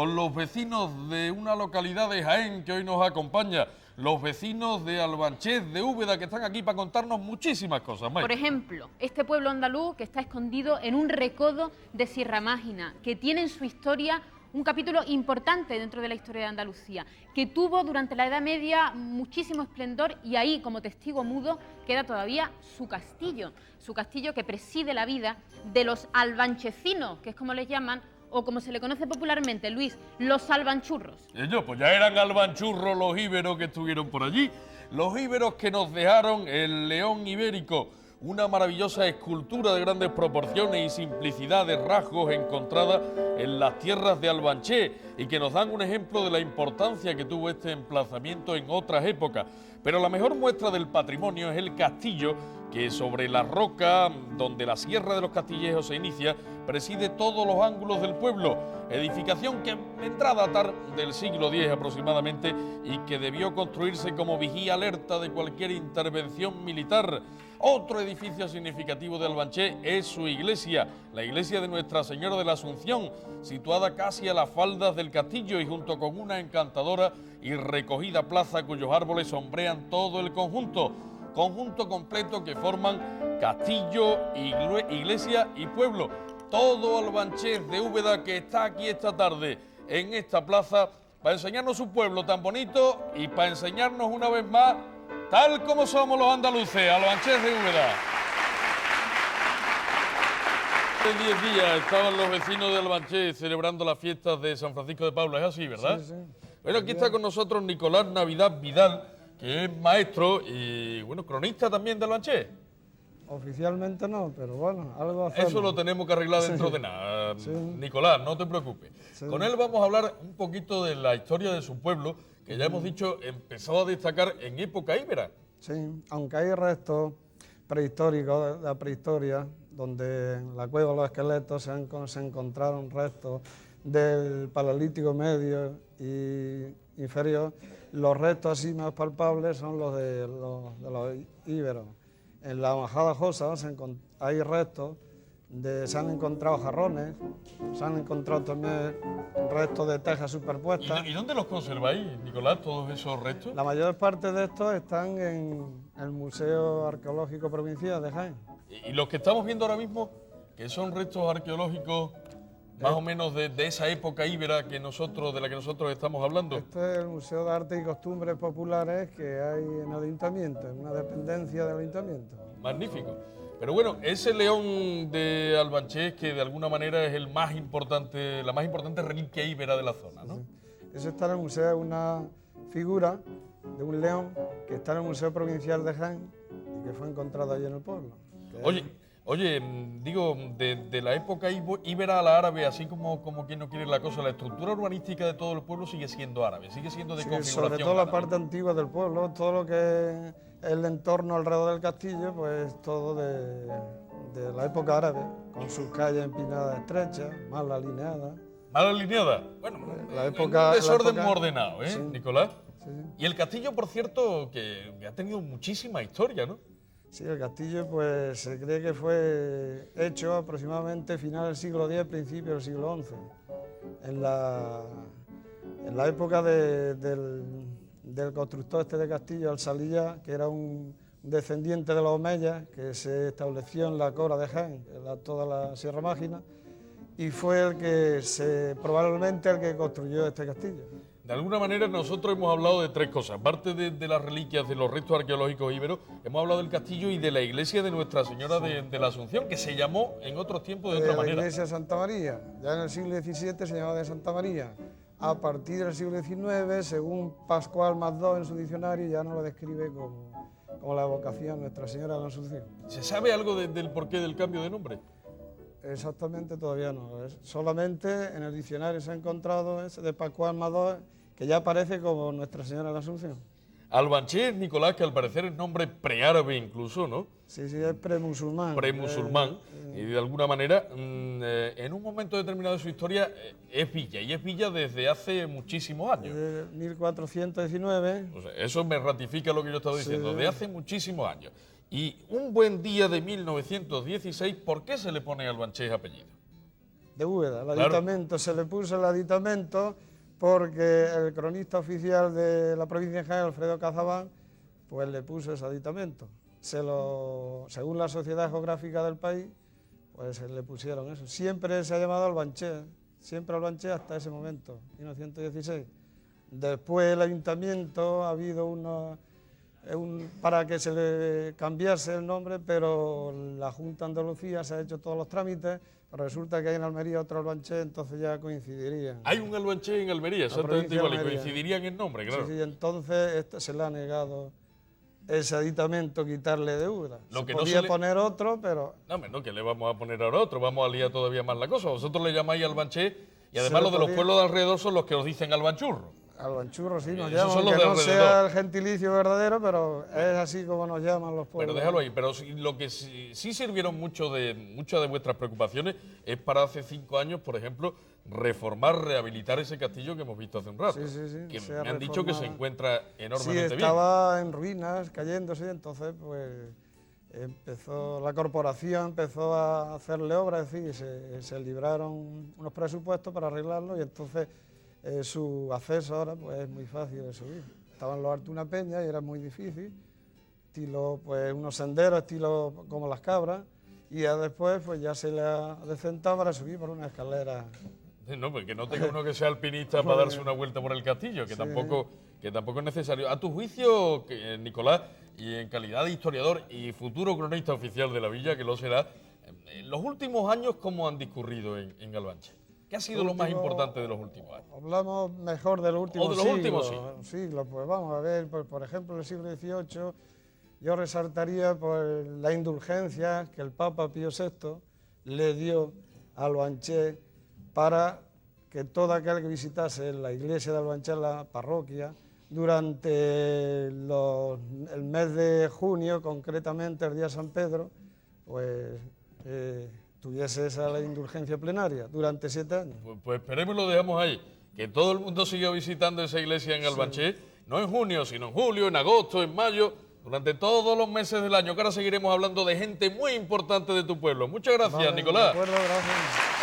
con los vecinos de una localidad de Jaén que hoy nos acompaña, los vecinos de Albanchez, de Úbeda, que están aquí para contarnos muchísimas cosas. May. Por ejemplo, este pueblo andaluz que está escondido en un recodo de Sierra Mágina, que tiene en su historia un capítulo importante dentro de la historia de Andalucía, que tuvo durante la Edad Media muchísimo esplendor, y ahí, como testigo mudo, queda todavía su castillo que preside la vida de los albanchecinos, que es como les llaman, o como se le conoce popularmente, Luis, los albanchurros. Ellos, pues ya eran albanchurros los íberos que estuvieron por allí, los íberos que nos dejaron el león ibérico, una maravillosa escultura de grandes proporciones y simplicidad de rasgos encontrada en las tierras de Albanché y que nos dan un ejemplo de la importancia que tuvo este emplazamiento en otras épocas. Pero la mejor muestra del patrimonio es el castillo que sobre la roca donde la Sierra de los Castillejos se inicia preside todos los ángulos del pueblo, edificación que vendrá a datar del siglo X aproximadamente y que debió construirse como vigía alerta de cualquier intervención militar. Otro edificio significativo de Albanché es su iglesia, la iglesia de Nuestra Señora de la Asunción, situada casi a las faldas del castillo y junto con una encantadora y recogida plaza cuyos árboles sombrean todo el conjunto completo que forman castillo, iglesia y pueblo. Todo Albanchez de Úbeda que está aquí esta tarde en esta plaza para enseñarnos su pueblo tan bonito y para enseñarnos una vez más tal como somos los andaluces, Albanchez de Úbeda. Hace 10 días estaban los vecinos de Albanchez celebrando las fiestas de San Francisco de Paula, es así, ¿verdad? Sí, sí. Bueno, aquí está con nosotros Nicolás Navidad Vidal, que es maestro y, bueno, cronista también de Albanchez. Oficialmente no, pero bueno, algo hacemos. Eso lo tenemos que arreglar dentro Sí. de nada. Sí. Nicolás, no te preocupes. Sí. Con él vamos a hablar un poquito de la historia de su pueblo, que ya hemos dicho empezó a destacar en época íbera. Sí, aunque hay restos prehistóricos de la prehistoria, donde en la cueva de los esqueletos se encontraron restos del Paleolítico medio y inferior, los restos así más palpables son los de los íberos. En la Majada Josa hay restos, se han encontrado jarrones, se han encontrado también restos de tejas superpuestas. ¿Y dónde los conserváis, Nicolás, todos esos restos? La mayor parte de estos están en el Museo Arqueológico Provincial de Jaén. Y los que estamos viendo ahora mismo, que son restos arqueológicos más o menos de esa época íbera de la que nosotros estamos hablando. Este es el Museo de Arte y Costumbres Populares que hay en el Ayuntamiento, en una dependencia del Ayuntamiento. Magnífico. Pero bueno, ese león de Albanchez, que de alguna manera es la más importante reliquia íbera de la zona, ¿no? Sí. Eso está en el museo, es una figura de un león que está en el Museo Provincial de Jaén y que fue encontrado allí en el pueblo. Oye, digo, de la época íbera a la árabe, así como quien no quiere la cosa, la estructura urbanística de todo el pueblo sigue siendo árabe, sigue siendo de configuración sobre todo la árabe. parte antigua del pueblo, todo lo que es el entorno alrededor del castillo, pues todo de la época árabe, con sus calles empinadas estrechas, mal alineadas. ¿Mal alineada? Bueno, La época- un desorden la época- muy ordenado, ¿eh, sí. Nicolás? Sí, sí. Y el castillo, por cierto, que ha tenido muchísima historia, ¿no? Sí, el castillo pues se cree que fue hecho aproximadamente final del siglo X, principio del siglo XI. En la época del constructor de Castillo, Alsalilla, que era un descendiente de los Omeyas, que se estableció en la Cora de Jaén, toda la Sierra Mágina, y fue probablemente el que construyó este castillo. De alguna manera nosotros hemos hablado de tres cosas. Aparte de las reliquias, de los restos arqueológicos íberos, hemos hablado del castillo y de la iglesia de Nuestra Señora de la Asunción, que se llamó en otros tiempos de otra La manera. iglesia de Santa María, ya en el siglo XVII se llamaba de Santa María. A partir del siglo XIX, según Pascual Mazdó en su diccionario, ya no lo describe como la evocación Nuestra Señora de la Asunción. ¿Se sabe algo del porqué del cambio de nombre? Exactamente todavía no. Solamente en el diccionario se ha encontrado ese de Pascual Mazdó, que ya aparece como Nuestra Señora de la Asunción. Albanchez, Nicolás, que al parecer es nombre preárabe incluso, ¿no? Sí, es premusulmán. Premusulmán. Y de alguna manera, en un momento determinado de su historia, es villa. Y es villa desde hace muchísimos años. De 1419. O sea, eso me ratifica lo que yo estaba diciendo, Sí. de hace muchísimos años. Y un buen día de 1916, ¿por qué se le pone Albanchez apellido? de Úbeda. El Claro. aditamento, se le puso el aditamento porque el cronista oficial de la provincia de Jaén, Alfredo Cazabán, pues le puso ese aditamento. Según la Sociedad Geográfica del país, pues le pusieron eso. Siempre se ha llamado Albanché, siempre Albanché hasta ese momento, 1916. Después el ayuntamiento ha habido para que se le cambiase el nombre, pero la Junta de Andalucía se ha hecho todos los trámites, pero resulta que hay en Almería otro Albanché, entonces ya coincidirían. Hay un Albanché en Almería, exactamente provincia de igual, y Almería. coincidirían en nombre, claro. Sí, entonces se le ha negado ese aditamento, quitarle de Úbeda. Lo que Se no podía se le- poner otro, pero No, hombre, no, que le vamos a poner ahora otro, vamos a liar todavía más la cosa. Vosotros le llamáis Albanché y además Se los de los podía- pueblos de alrededor son los que os dicen Albanchurro. Albanchurro sí nos Esos llaman, son los aunque de no alrededor. sea el gentilicio verdadero, pero es así como nos llaman los pueblos. Pero déjalo ahí, pero lo que sí sirvieron muchas de vuestras preocupaciones es para hace 5 años, por ejemplo, reformar, rehabilitar ese castillo que hemos visto hace un rato. Sí, sí, sí, Que se ha me han dicho que se reformado. encuentra Sí, enormemente bien. estaba en ruinas, cayéndose, entonces pues la corporación empezó a hacerle obras, es decir, se libraron unos presupuestos para arreglarlo y entonces su acceso ahora pues es muy fácil de subir. Estaba en lo alto de una peña y era muy difícil, estilo pues unos senderos, estilo como las cabras, y ya después pues ya se le ha decentado para subir por una escalera. No, pues que no tenga uno que sea alpinista para darse una vuelta por el castillo, que, Sí. tampoco es necesario. A tu juicio, Nicolás, y en calidad de historiador y futuro cronista oficial de la villa, que lo será, los últimos años, ¿cómo han discurrido en Albanche? ¿Qué ha sido lo más importante de los últimos años? Hablamos mejor de los últimos de los últimos siglos. Pues vamos a ver, por ejemplo, el siglo XVIII, yo resaltaría pues, la indulgencia que el Papa Pío VI le dio a Albanché para que todo aquel que visitase la iglesia de Albanché, la parroquia, durante el mes de junio, concretamente el día de San Pedro, pues tuviese esa indulgencia plenaria durante 7 años. Pues esperemos y lo dejamos ahí. Que todo el mundo siga visitando esa iglesia en Albanché, no en junio, sino en julio, en agosto, en mayo, durante todos los meses del año, que ahora seguiremos hablando de gente muy importante de tu pueblo. Muchas gracias, Vale, Nicolás. De acuerdo, gracias.